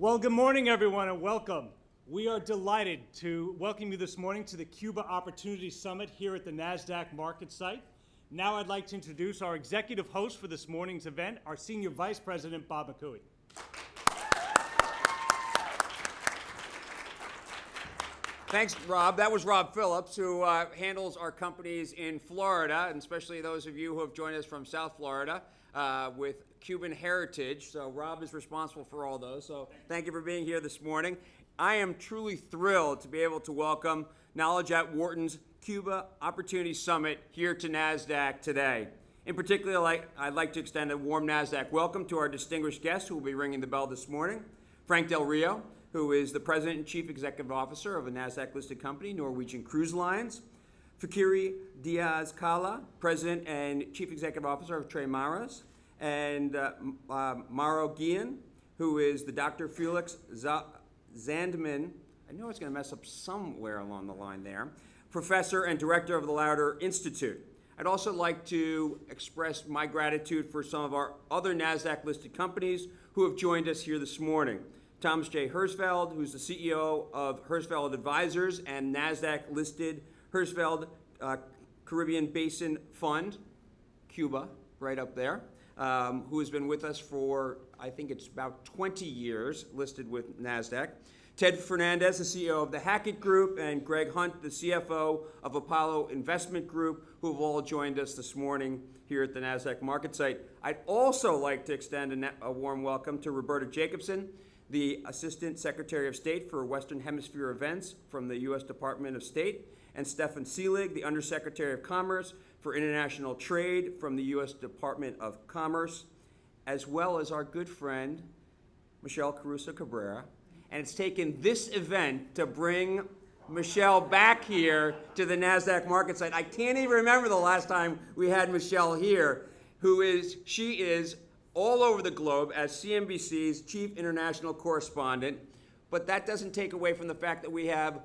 Well, good morning, everyone, and welcome. We are delighted to welcome you this morning to the Cuba Opportunity Summit here at the Nasdaq market site. Now I'd like to introduce our executive host for this morning's event, our Senior Vice President, Bob McCooey. Thanks, Rob. That was Rob Phillips, who handles our companies in Florida, and especially those of you who have joined us from South Florida with Cuban heritage. So Rob is responsible for all those. So thank you for being here this morning. I am truly thrilled to be able to welcome Knowledge at Wharton's Cuba Opportunity Summit here to Nasdaq today. In particular, I'd like to extend a warm Nasdaq welcome to our distinguished guest who will be ringing the bell this morning, Frank Del Rio, who is the President and Chief Executive Officer of a Nasdaq-listed company, Norwegian Cruise Lines, Fakiri Diaz-Cala, President and Chief Executive Officer of Tres Maras, and Mauro Guillen, who is the Dr. Felix Zandman, I know it's going to mess up somewhere along the line there, Professor and Director of the Lauder Institute. I'd also like to express my gratitude for some of our other NASDAQ-listed companies who have joined us here this morning. Thomas J. Hersfeld, who's the CEO of Hersfeld Advisors and NASDAQ-listed Hersfeld Caribbean Basin Fund, Cuba, right up there, who has been with us for, I think it's about 20 years, listed with NASDAQ. Ted Fernandez, the CEO of the Hackett Group, and Greg Hunt, the CFO of Apollo Investment Group, who have all joined us this morning here at the NASDAQ market site. I'd also like to extend a warm welcome to Roberta Jacobson, the Assistant Secretary of State for Western Hemisphere Events from the U.S. Department of State, and Stefan Seelig, the Undersecretary of Commerce for International Trade from the U.S. Department of Commerce, as well as our good friend, Michelle Caruso Cabrera. And it's taken this event to bring Michelle back here to the NASDAQ market site. I can't even remember the last time we had Michelle here, she is all over the globe as CNBC's Chief International Correspondent, but that doesn't take away from the fact that we have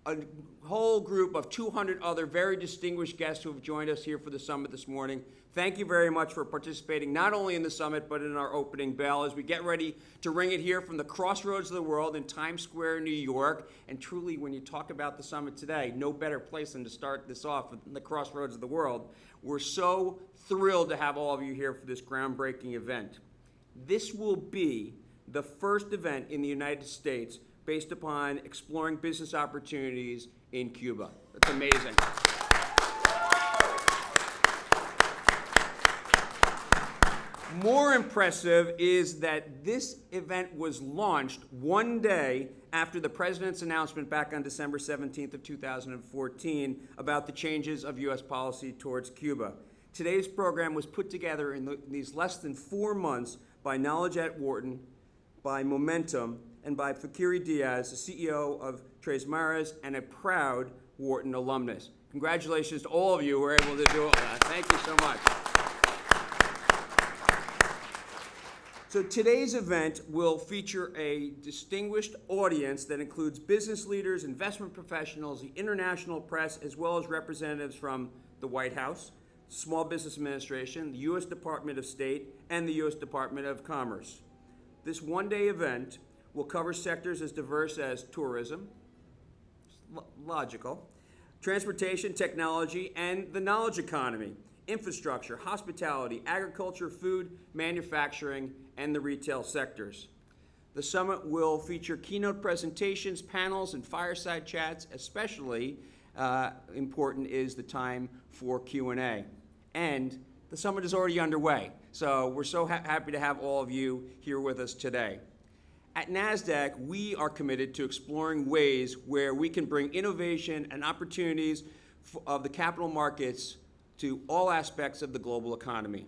a whole group of 200 other very distinguished guests who have joined us here for the summit this morning. Thank you very much for participating not only in the summit, but in our opening bell as we get ready to ring it here from the crossroads of the world in Times Square, New York. And truly, when you talk about the summit today, no better place than to start this off in the crossroads of the world. We're so thrilled to have all of you here for this groundbreaking event. This will be the first event in the United States based upon exploring business opportunities in Cuba. That's amazing. More impressive is that this event was launched one day after the president's announcement back on December 17th of 2014 about the changes of U.S. policy towards Cuba. Today's program was put together in these less than 4 months by Knowledge at Wharton, by Momentum, and by Fakiri Diaz, the CEO of Tres Maras and a proud Wharton alumnus. Congratulations to all of you who were able to do it. Thank you so much. So today's event will feature a distinguished audience that includes business leaders, investment professionals, the international press, as well as representatives from the White House, Small Business Administration, the U.S. Department of State, and the U.S. Department of Commerce. This one-day event will cover sectors as diverse as tourism, logical, transportation, technology, and the knowledge economy, infrastructure, hospitality, agriculture, food, manufacturing, and the retail sectors. The summit will feature keynote presentations, panels, and fireside chats. Especially important is the time for Q&A. And the summit is already underway, so we're so happy to have all of you here with us today. At NASDAQ, we are committed to exploring ways where we can bring innovation and opportunities of the capital markets to all aspects of the global economy.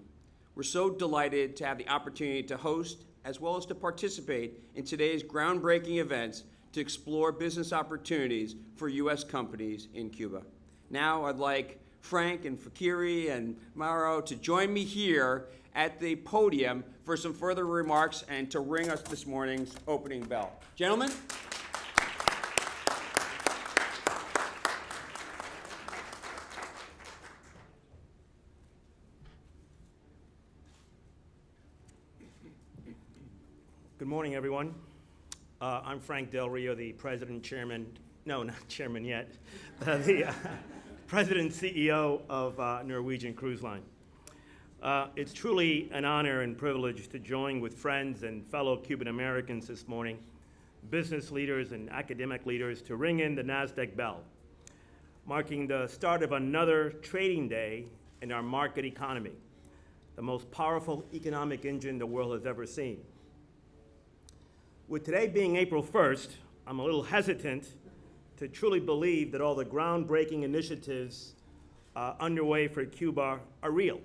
We're so delighted to have the opportunity to host as well as to participate in today's groundbreaking events to explore business opportunities for U.S. companies in Cuba. Now I'd like Frank and Fakiri and Mauro to join me here at the podium for some further remarks and to ring us this morning's opening bell. Gentlemen. Good morning, everyone. I'm Frank Del Rio, the president and chairman, no, not chairman yet, the president and CEO of Norwegian Cruise Line. It's truly an honor and privilege to join with friends and fellow Cuban Americans this morning, business leaders and academic leaders, to ring in the Nasdaq bell, marking the start of another trading day in our market economy, the most powerful economic engine the world has ever seen. With today being April 1st, I'm a little hesitant to truly believe that all the groundbreaking initiatives underway for Cuba are real,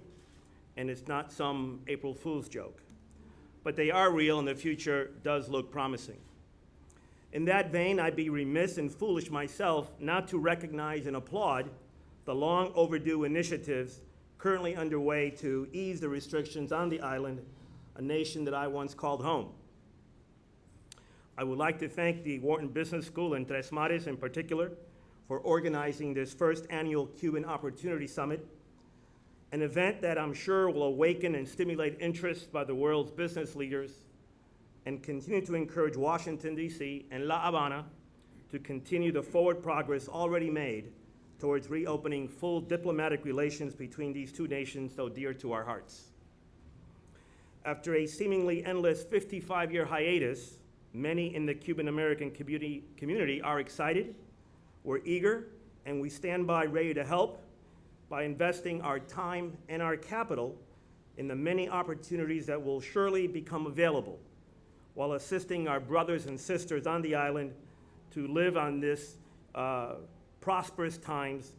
and it's not some April Fool's joke. But they are real, and the future does look promising. In that vein, I'd be remiss and foolish myself not to recognize and applaud the long overdue initiatives currently underway to ease the restrictions on the island, a nation that I once called home. I would like to thank the Wharton Business School and Tres Mares in particular for organizing this first annual Cuban Opportunity Summit, an event that I'm sure will awaken and stimulate interest by the world's business leaders and continue to encourage Washington, D.C. and La Habana to continue the forward progress already made towards reopening full diplomatic relations between these two nations so dear to our hearts. After a seemingly endless 55-year hiatus, many in the Cuban American community are excited, we're eager, and we stand by ready to help by investing our time and our capital in the many opportunities that will surely become available, while assisting our brothers and sisters on the island to live on this prosperous times,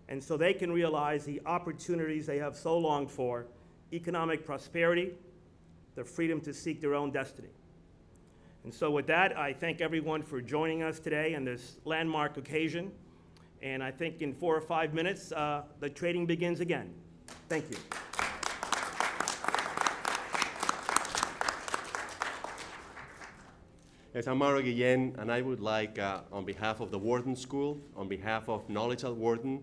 and so they can realize the opportunities they have so longed for: economic prosperity, the freedom to seek their own destiny. And so with that, I thank everyone for joining us today on this landmark occasion. And I think in 4 or 5 minutes, the trading begins again. Thank you. Yes, I'm Mauro Guillén, and I would like, on behalf of the Wharton School, on behalf of Knowledge at Wharton,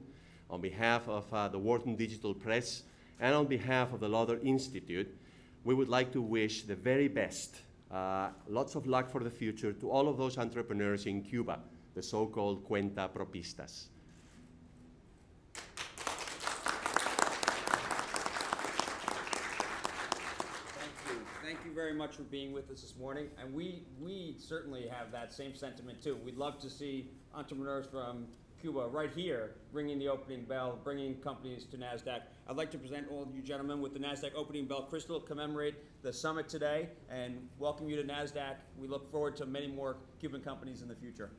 on behalf of the Wharton Digital Press, and on behalf of the Lauder Institute, we would like to wish the very best, lots of luck for the future to all of those entrepreneurs in Cuba, the so-called cuenta propistas. Thank you very much for being with us this morning. And we certainly have that same sentiment too. We'd love to see entrepreneurs from Cuba right here ringing the opening bell, bringing companies to Nasdaq. I'd like to present all of you gentlemen with the Nasdaq opening bell crystal, commemorate the summit today, and welcome you to Nasdaq. We look forward to many more Cuban companies in the future.